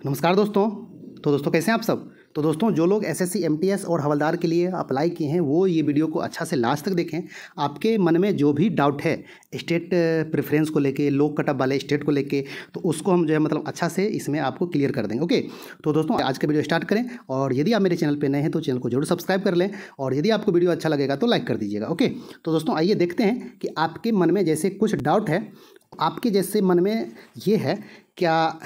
नमस्कार दोस्तों। तो दोस्तों कैसे हैं आप सब। तो दोस्तों जो लोग एसएससी एमटीएस और हवलदार के लिए अप्लाई किए हैं वो ये वीडियो को अच्छा से लास्ट तक देखें। आपके मन में जो भी डाउट है स्टेट प्रेफरेंस को लेके, लो कटअप वाले स्टेट को लेके, तो उसको हम जो है मतलब अच्छा से इसमें आपको क्लियर कर देंगे। ओके, तो दोस्तों आज का वीडियो स्टार्ट करें। और यदि आप मेरे चैनल पर नए हैं तो चैनल को जरूर सब्सक्राइब कर लें, और यदि आपको वीडियो अच्छा लगेगा तो लाइक कर दीजिएगा। ओके, तो दोस्तों आइए देखते हैं कि आपके मन में जैसे कुछ डाउट है, आपके जैसे मन में ये है क्या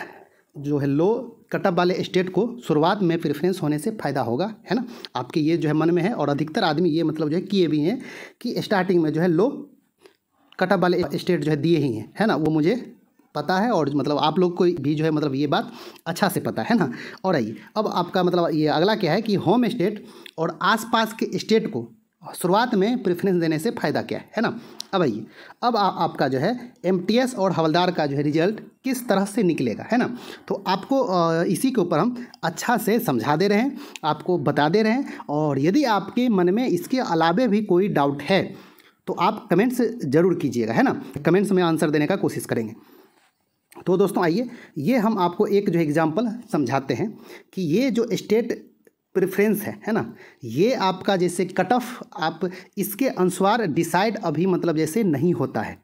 जो है लो कटअप वाले स्टेट को शुरुआत में प्रेफरेंस होने से फ़ायदा होगा, है ना। आपके ये जो है मन में है, और अधिकतर आदमी ये मतलब जो है किए भी हैं कि स्टार्टिंग में जो है लो कटअप वाले स्टेट जो है दिए ही हैं, है ना। वो मुझे पता है, और मतलब आप लोग को भी जो है मतलब ये बात अच्छा से पता है ना। और आइए अब आपका मतलब ये अगला क्या है कि होम स्टेट और आसपास के स्टेट को शुरुआत में प्रेफरेंस देने से फ़ायदा क्या है ना। अब आइए अब आपका जो है एमटीएस और हवलदार का जो है रिजल्ट किस तरह से निकलेगा, है ना। तो आपको इसी के ऊपर हम अच्छा से समझा दे रहे हैं, आपको बता दे रहे हैं। और यदि आपके मन में इसके अलावे भी कोई डाउट है तो आप कमेंट्स ज़रूर कीजिएगा, है ना। कमेंट्स में आंसर देने का कोशिश करेंगे। तो दोस्तों आइए ये हम आपको एक जो एग्जाम्पल समझाते हैं कि ये जो स्टेट प्रेफरेंस है ना, ये आपका जैसे कट ऑफ आप इसके अनुसार डिसाइड अभी मतलब जैसे नहीं होता है।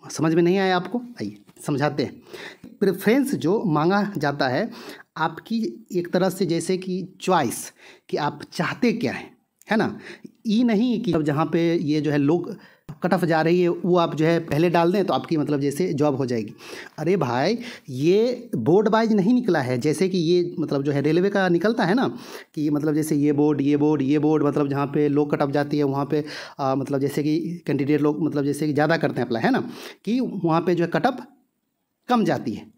समझ में नहीं आया आपको, आइए समझाते हैं। प्रेफरेंस जो मांगा जाता है आपकी एक तरह से जैसे कि चॉइस, कि आप चाहते क्या हैं, है ना। ये नहीं कि अब जहाँ पे ये जो है लोग कट ऑफ जा रही है वो आप जो है पहले डाल दें तो आपकी मतलब जैसे जॉब हो जाएगी। अरे भाई ये बोर्ड वाइज नहीं निकला है, जैसे कि ये मतलब जो है रेलवे का निकलता है ना, कि मतलब जैसे ये बोर्ड मतलब जहाँ पे लोग कट ऑफ जाती है वहाँ पे मतलब जैसे कि कैंडिडेट लोग मतलब जैसे कि ज़्यादा करते हैं अप्लाई, है ना, कि वहाँ पे जो है कट ऑफ कम जाती है।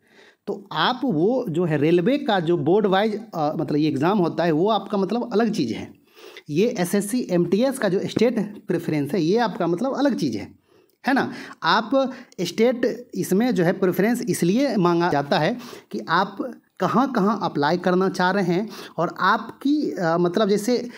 तो आप वो जो है रेलवे का जो बोर्ड वाइज मतलब ये एग्ज़ाम होता है वो आपका मतलब अलग चीज़ है। ये एसएससी एमटीएस का जो स्टेट प्रेफरेंस है ये आपका मतलब अलग चीज़ है ना। आप स्टेट इसमें जो है प्रेफरेंस इसलिए मांगा जाता है कि आप कहाँ कहाँ अप्लाई करना चाह रहे हैं, और आपकी मतलब जैसे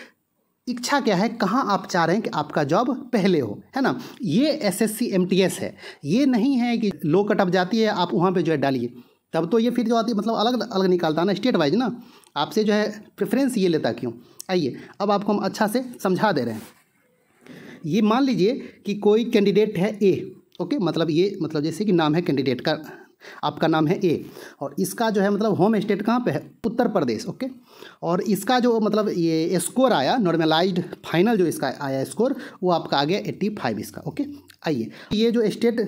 इच्छा क्या है, कहाँ आप चाह रहे हैं कि आपका जॉब पहले हो, है ना। ये एसएससी एमटीएस है, ये नहीं है कि लो कट ऑफ जाती है आप वहाँ पे जो है डालिए। तब तो ये फिर जो आती है मतलब अलग अलग निकालता ना स्टेट वाइज ना, आपसे जो है प्रेफरेंस ये लेता क्यों। आइए अब आपको हम अच्छा से समझा दे रहे हैं। ये मान लीजिए कि कोई कैंडिडेट है ए, ओके, मतलब ये मतलब जैसे कि नाम है कैंडिडेट का, आपका नाम है ए, और इसका जो है मतलब होम स्टेट कहाँ पे है, उत्तर प्रदेश, ओके। और इसका जो मतलब ये स्कोर आया नॉर्मलाइज्ड फाइनल जो इसका आया स्कोर वो आपका आ गया 85 इसका, ओके। आइए ये जो स्टेट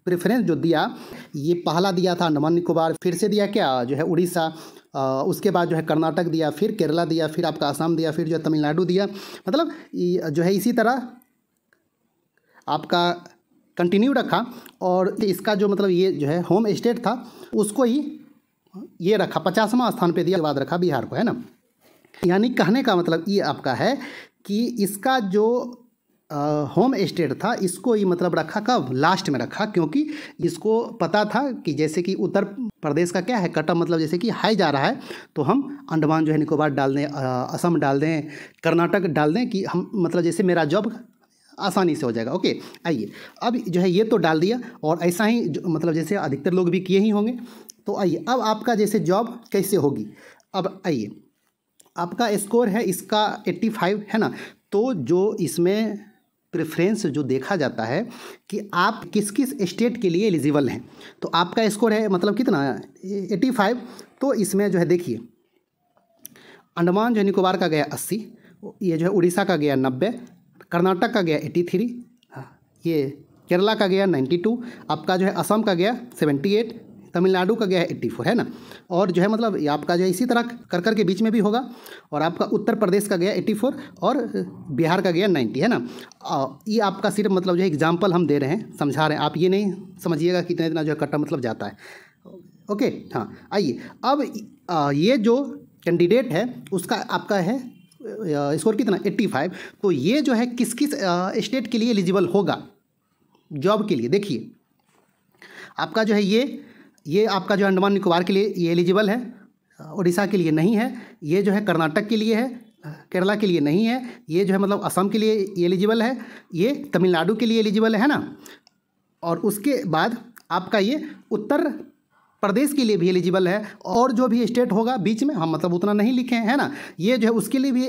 प्रेफरेंस जो दिया, ये पहला दिया था अंडमान निकोबार, फिर से दिया क्या जो है उड़ीसा, उसके बाद जो है कर्नाटक दिया, फिर केरला दिया, फिर आपका असम दिया, फिर जो है तमिलनाडु दिया। मतलब जो है इसी तरह आपका कंटिन्यू रखा, और इसका जो मतलब ये जो है होम स्टेट था उसको ही ये रखा 50वां स्थान पे दिया, बाद रखा बिहार को, है ना। यानी कहने का मतलब ये आपका है कि इसका जो होम स्टेट था इसको ही मतलब रखा कब, लास्ट में रखा, क्योंकि इसको पता था कि जैसे कि उत्तर प्रदेश का क्या है कट ऑफ मतलब जैसे कि हाई जा रहा है, तो हम अंडमान जो है निकोबार डाल दें, असम डाल दें, कर्नाटक डाल दें, कि हम मतलब जैसे मेरा जॉब आसानी से हो जाएगा। ओके, आइए अब जो है ये तो डाल दिया, और ऐसा ही मतलब जैसे अधिकतर लोग भी किए ही होंगे। तो आइए अब आपका जैसे जॉब कैसे होगी। अब आइए आपका स्कोर है इसका 85, है ना। तो जो इसमें प्रेफरेंस जो देखा जाता है कि आप किस किस स्टेट के लिए एलिजिबल हैं, तो आपका स्कोर है मतलब कितना 85। तो इसमें जो है देखिए अंडमान जो है निकोबार का गया 80, ये जो है उड़ीसा का गया 90, कर्नाटक का गया 83, ये केरला का गया 92, आपका जो है असम का गया 78, तमिलनाडु का गया है 84, है ना। और जो है मतलब आपका जो है इसी तरह कर कर के बीच में भी होगा, और आपका उत्तर प्रदेश का गया 84 और बिहार का गया 90, है ना। ये आपका सिर्फ मतलब जो है एग्जाम्पल हम दे रहे हैं, समझा रहे हैं, आप ये नहीं समझिएगा कि इतना इतना जो है कट्टा मतलब जाता है। ओके, हाँ आइए अब ये जो कैंडिडेट है उसका आपका है स्कोर कितना 85। तो ये जो है किस किस स्टेट के लिए एलिजिबल होगा जॉब के लिए। देखिए आपका जो है ये आपका जो अंडमान निकोबार के लिए ये एलिजिबल है, उड़ीसा के लिए नहीं है, ये जो है कर्नाटक के लिए है, केरला के लिए नहीं है, ये जो है मतलब असम के लिए एलिजिबल है, ये तमिलनाडु के लिए एलिजिबल है ना। और उसके बाद आपका ये उत्तर प्रदेश के लिए भी एलिजिबल है, और जो भी स्टेट होगा बीच में हम मतलब उतना नहीं लिखे हैं, है ना, ये जो है उसके लिए भी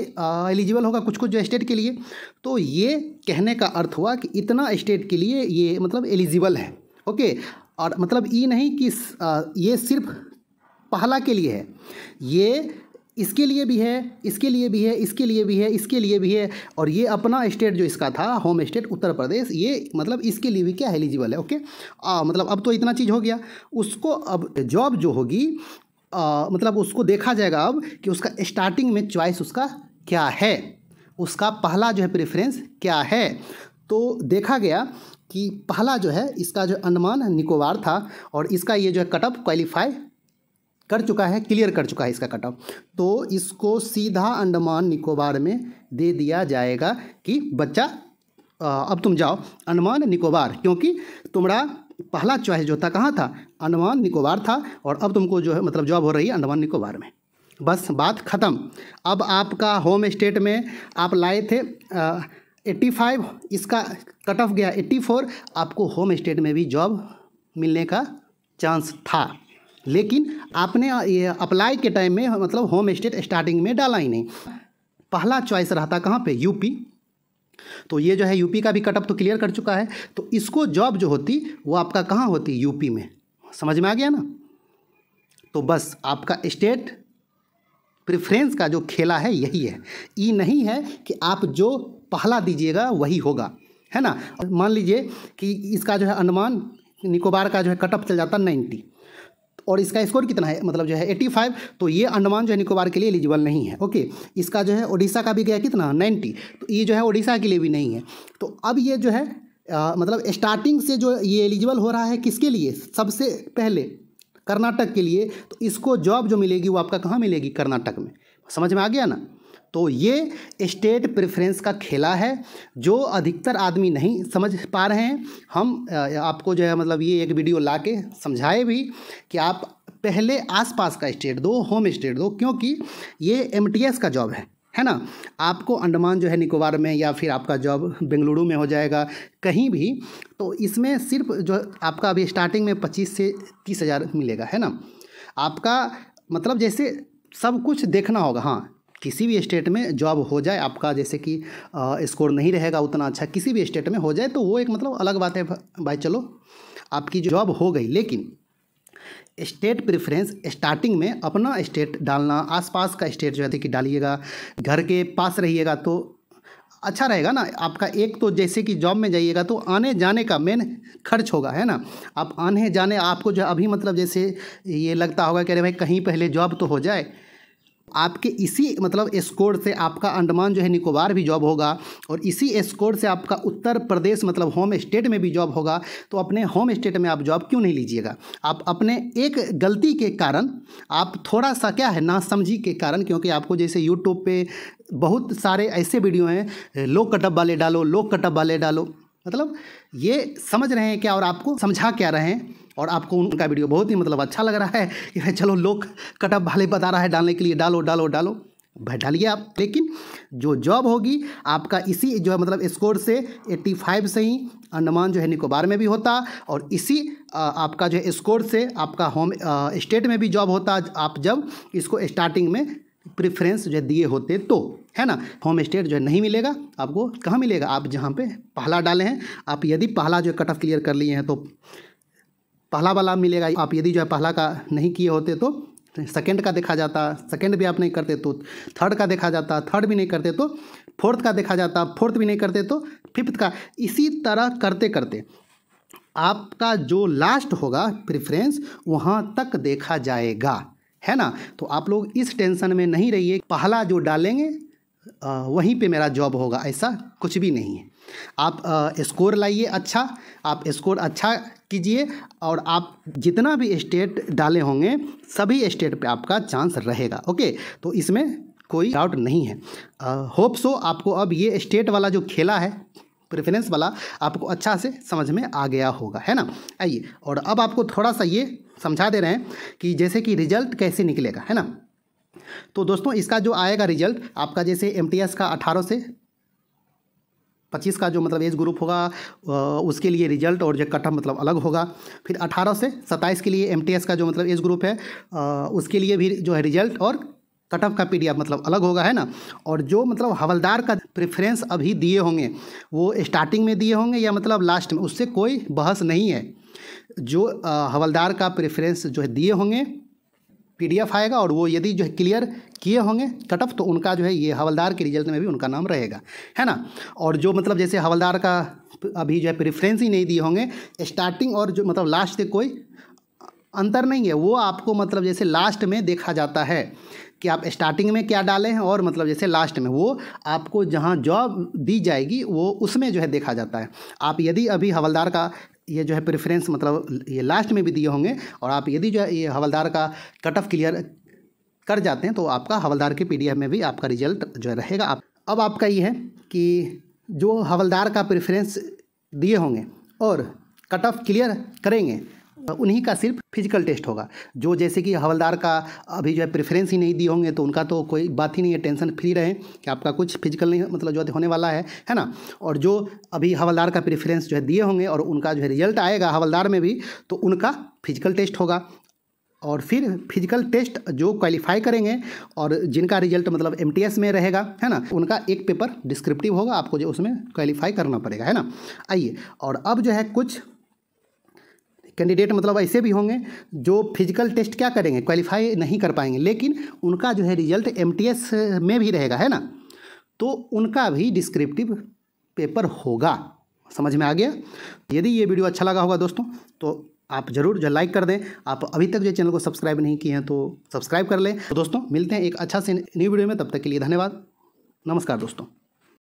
एलिजिबल होगा कुछ कुछ जो स्टेट के लिए। तो ये कहने का अर्थ हुआ कि इतना स्टेट के लिए ये मतलब एलिजिबल है। ओके, और मतलब ये नहीं कि ये सिर्फ पहला के लिए है, ये इसके लिए भी है, इसके लिए भी है, इसके लिए भी है, इसके लिए भी है, और ये अपना स्टेट जो इसका था होम स्टेट उत्तर प्रदेश, ये मतलब इसके लिए भी क्या एलिजिबल है। ओके, मतलब अब तो इतना चीज़ हो गया। उसको अब जॉब जो होगी मतलब उसको देखा जाएगा अब कि उसका स्टार्टिंग में चॉइस उसका क्या है, उसका पहला जो है प्रेफरेंस क्या है। तो देखा गया कि पहला जो है इसका जो अंडमान निकोबार था, और इसका ये जो है कट ऑफ क्वालिफाई कर चुका है, क्लियर कर चुका है इसका कट ऑफ, तो इसको सीधा अंडमान निकोबार में दे दिया जाएगा कि बच्चा अब तुम जाओ अंडमान निकोबार, क्योंकि तुम्हारा पहला चॉइस जो था कहाँ था, अंडमान निकोबार था, और अब तुमको जो है मतलब जॉब हो रही है अंडमान निकोबार में। बस बात ख़त्म। अब आपका होम स्टेट में आप लाए थे 85, इसका कट ऑफ गया 84, आपको होम स्टेट में भी जॉब मिलने का चांस था, लेकिन आपने ये अप्लाई के टाइम में मतलब होम स्टेट स्टार्टिंग में डाला ही नहीं। पहला चॉइस रहता कहाँ पे, यूपी, तो ये जो है यूपी का भी कट ऑफ तो क्लियर कर चुका है, तो इसको जॉब जो होती वो आपका कहाँ होती, यूपी में। समझ में आ गया ना। तो बस आपका स्टेट प्रेफरेंस का जो खेला है यही है, ये नहीं है कि आप जो पहला दीजिएगा वही होगा, है ना। मान लीजिए कि इसका जो है अंडमान निकोबार का जो है कट ऑफ चल जाता 90, और इसका स्कोर कितना है मतलब जो है 85, तो ये अंडमान जो है निकोबार के लिए एलिजिबल नहीं है। ओके, इसका जो है उड़ीसा का भी गया कितना 90, तो ये जो है उड़ीसा के लिए भी नहीं है। तो अब ये जो है मतलब स्टार्टिंग से जो ये एलिजिबल हो रहा है किसके लिए, सबसे पहले कर्नाटक के लिए, तो इसको जॉब जो मिलेगी वो आपका कहाँ मिलेगी, कर्नाटक में। समझ में आ गया ना। तो ये स्टेट प्रेफरेंस का खेला है जो अधिकतर आदमी नहीं समझ पा रहे हैं। हम आपको जो है मतलब ये एक वीडियो ला के समझाए भी कि आप पहले आसपास का स्टेट दो, होम स्टेट दो, क्योंकि ये एमटीएस का जॉब है ना। आपको अंडमान जो है निकोबार में या फिर आपका जॉब बेंगलुरु में हो जाएगा कहीं भी, तो इसमें सिर्फ जो आपका अभी स्टार्टिंग में 25 से 30 हज़ार मिलेगा, है ना। आपका मतलब जैसे सब कुछ देखना होगा। हाँ, किसी भी स्टेट में जॉब हो जाए आपका, जैसे कि स्कोर नहीं रहेगा उतना अच्छा, किसी भी स्टेट में हो जाए तो वो एक मतलब अलग बात है भाई, चलो आपकी जॉब हो गई। लेकिन स्टेट प्रेफरेंस स्टार्टिंग में अपना स्टेट डालना, आसपास का स्टेट जो है कि डालिएगा, घर के पास रहिएगा तो अच्छा रहेगा ना आपका। एक तो जैसे कि जॉब में जाइएगा तो आने जाने का मेन खर्च होगा, है ना। आप आने जाने आपको जो अभी मतलब जैसे ये लगता होगा कि अरे भाई कहीं पहले जॉब तो हो जाए, आपके इसी मतलब स्कोर से आपका अंडमान जो है निकोबार भी जॉब होगा, और इसी स्कोर से आपका उत्तर प्रदेश मतलब होम स्टेट में भी जॉब होगा। तो अपने होम स्टेट में आप जॉब क्यों नहीं लीजिएगा। आप अपने एक गलती के कारण, आप थोड़ा सा क्या है नासमझी के कारण, क्योंकि आपको जैसे यूट्यूब पे बहुत सारे ऐसे वीडियो हैं, लो कटअप वाले डालो, लो कटअप वाले डालो, मतलब ये समझ रहे हैं क्या और आपको समझा क्या रहे हैं, और आपको उनका वीडियो बहुत ही मतलब अच्छा लग रहा है कि भाई चलो लोग कटअप वाले बता रहा है डालने के लिए, डालो डालो डालो, भाई डालिए आप। लेकिन जो जॉब होगी आपका इसी जो है मतलब स्कोर से 85 से ही अंडमान जो है निकोबार में भी होता, और इसी आपका जो है स्कोर से आपका होम स्टेट में भी जॉब होता, आप जब इसको स्टार्टिंग में प्रेफरेंस जो दिए होते तो, है ना। होम स्टेट जो है नहीं मिलेगा आपको, कहाँ मिलेगा, आप जहाँ पे पहला डाले हैं। आप यदि पहला जो कट ऑफ क्लियर कर लिए हैं तो पहला वाला मिलेगा, आप यदि जो है पहला का नहीं किए होते तो सेकंड का देखा जाता, सेकंड भी आप नहीं करते तो थर्ड का देखा जाता, थर्ड भी नहीं करते तो फोर्थ का देखा जाता, फोर्थ भी नहीं करते तो फिफ्थ का। इसी तरह करते करते आपका जो लास्ट होगा प्रेफरेंस वहाँ तक देखा जाएगा, है ना। तो आप लोग इस टेंशन में नहीं रहिए, पहला जो डालेंगे वहीं पे मेरा जॉब होगा, ऐसा कुछ भी नहीं है। आप स्कोर लाइए अच्छा, आप स्कोर अच्छा कीजिए, और आप जितना भी स्टेट डाले होंगे सभी स्टेट पे आपका चांस रहेगा। ओके, तो इसमें कोई डाउट नहीं है। होप सो आपको अब ये स्टेट वाला जो खेला है प्रेफरेंस वाला आपको अच्छा से समझ में आ गया होगा, है ना। आइए, और अब आपको थोड़ा सा ये समझा दे रहे हैं कि जैसे कि रिजल्ट कैसे निकलेगा, है ना। तो दोस्तों इसका जो आएगा रिजल्ट आपका, जैसे एमटीएस का 18 से 25 का जो मतलब एज ग्रुप होगा उसके लिए रिजल्ट और जो कट ऑफ मतलब अलग होगा। फिर 18 से 27 के लिए MTS का जो मतलब एज ग्रुप है उसके लिए भी जो है रिजल्ट और कट ऑफ का PDF मतलब अलग होगा, है ना। और जो मतलब हवलदार का प्रेफरेंस अभी दिए होंगे वो स्टार्टिंग में दिए होंगे या मतलब लास्ट में, उससे कोई बहस नहीं है। जो हवलदार का प्रेफरेंस जो है दिए होंगे PDF आएगा, और वो यदि जो है क्लियर किए होंगे कट ऑफ तो उनका जो है ये हवलदार के रिजल्ट में भी उनका नाम रहेगा, है ना। और जो मतलब जैसे हवलदार का अभी जो है प्रेफरेंस ही नहीं दिए होंगे, स्टार्टिंग और जो मतलब लास्ट से कोई अंतर नहीं है, वो आपको मतलब जैसे लास्ट में देखा जाता है कि आप स्टार्टिंग में क्या डाले हैं और मतलब जैसे लास्ट में वो आपको जहाँ जॉब दी जाएगी वो उसमें जो है देखा जाता है। आप यदि अभी हवलदार का ये जो है प्रेफरेंस मतलब ये लास्ट में भी दिए होंगे और आप यदि जो है ये हवलदार का कट ऑफ क्लियर कर जाते हैं तो आपका हवलदार के PDF में भी आपका रिजल्ट जो है रहेगा। अब आपका ये है कि जो हवलदार का प्रेफरेंस दिए होंगे और कट ऑफ क्लियर करेंगे उन्हीं का सिर्फ फिजिकल टेस्ट होगा। जो जैसे कि हवलदार का अभी जो है प्रेफरेंस ही नहीं दिए होंगे तो उनका तो कोई बात ही नहीं है, टेंशन फ्री रहें कि आपका कुछ फिजिकल नहीं मतलब जो होने वाला है ना। और जो अभी हवलदार का प्रेफरेंस जो है दिए होंगे और उनका जो है रिजल्ट आएगा हवलदार में भी तो उनका फिजिकल टेस्ट होगा। और फिर फिजिकल टेस्ट जो क्वालिफाई करेंगे और जिनका रिजल्ट मतलब MTS में रहेगा, है ना, उनका एक पेपर डिस्क्रिप्टिव होगा, आपको जो उसमें क्वालिफाई करना पड़ेगा, है ना। आइए, और अब जो है कुछ कैंडिडेट मतलब ऐसे भी होंगे जो फिजिकल टेस्ट क्या करेंगे, क्वालिफाई नहीं कर पाएंगे, लेकिन उनका जो है रिजल्ट MTS में भी रहेगा, है ना, तो उनका भी डिस्क्रिप्टिव पेपर होगा। समझ में आ गया। यदि ये वीडियो अच्छा लगा होगा दोस्तों तो आप ज़रूर जो लाइक कर दें। आप अभी तक जो चैनल को सब्सक्राइब नहीं किए हैं तो सब्सक्राइब कर लें। तो दोस्तों मिलते हैं एक अच्छा से न्यू वीडियो में, तब तक के लिए धन्यवाद। नमस्कार दोस्तों।